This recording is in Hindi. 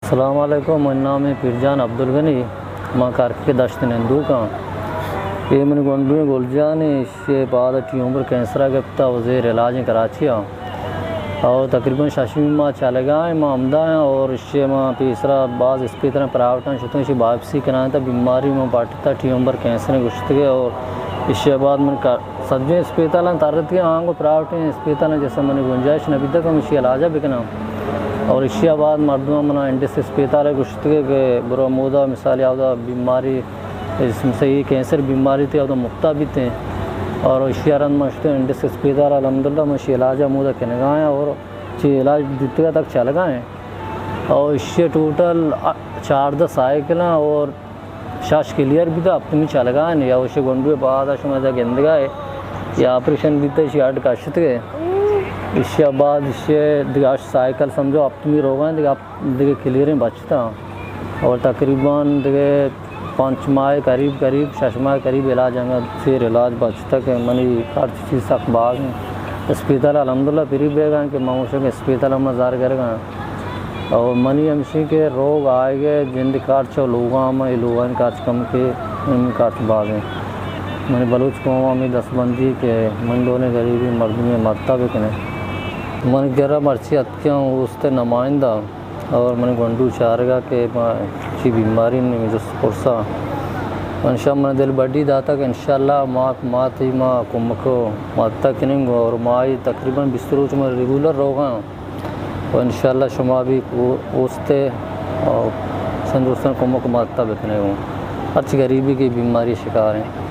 अस्सलाम वालेकुम। मेरा नाम है पीरजान अब्दुल गनी। मैं कारके दश्त नंदू का ये मैंने गोंडू में गुलजान इसके बाद ट्यूमर कैंसर के पता वज़ीर इलाज कराची और तकरीबन 6 माह चले गए माँ आमदा हैं और इससे माँ तीसरा बाज़ इसकी तरह प्राइवेट शुतों से वापसी कराएँ था बीमारी में बांटता ट्यूमर कैंसर गुश्त के और इसके बाद मैंने सब्जी अस्पताल तारत के हाँ को प्राइवेट अस्पताल जैसे मैंने गुंजाइश नबी तक हम इसी इलाजा बिकना और इसके बाद मरदमा मना इंडस अस्पताल गुश्त के बरमूदा मिसाल यादा बीमारी इसमें ये कैंसर बीमारी थी और मुक्ता भी थे और इशियारन मशते इंडस अस्पताल अलहमदुलिल्लाह मशी इलाज मुदा के लगाएँ और ची इलाज दित्ता तक चल गए और इससे टोटल 4 साइकिल और शाश क्लियर भी था अपनी चल गए या उसे गुंडे बाद शुमादा गेंद गए या ऑपरेशन भी थे शार्ट काशत के इसके बाद इससे दिगाश साइकिल समझो अपनी रोगा दिगा दिगे क्लियर बचता और तकरीबन दिगे 5 माह करीब 6 माह करीब इलाज हमें फिर इलाज बचता के मनी हर चीज़ तक बाग अस्पताल अलहमदुलिल्लाह फिर बेगा कि मामूशों के अस्पताल हम जार करेगा और मनी हमशी के रोग आएंगे जिंद काट चो लोगा में लोगन काच कम के काच बाग हैं मैंने बलूच कौमा में 10 बंदी के मन दोने गरीबी मर्द में मरता भी कने मन गिरा मर्ची अत्या उसते नुमाइंदा और मैंने गुंडू चारगा के अच्छी बीमारी ने जो पुरसा इंशा मन दिल बड़ी दाता कि इंशाल्लाह माँ थी माँ कुमको माता किनिंग और माँ तकरीबन बिस्तरों में रेगुलर रोगा और इंशाल्लाह शुमा भी उसते और संदूसन कुमको माता बिकने हूँ अच्छी गरीबी की बीमारी शिकार हैं।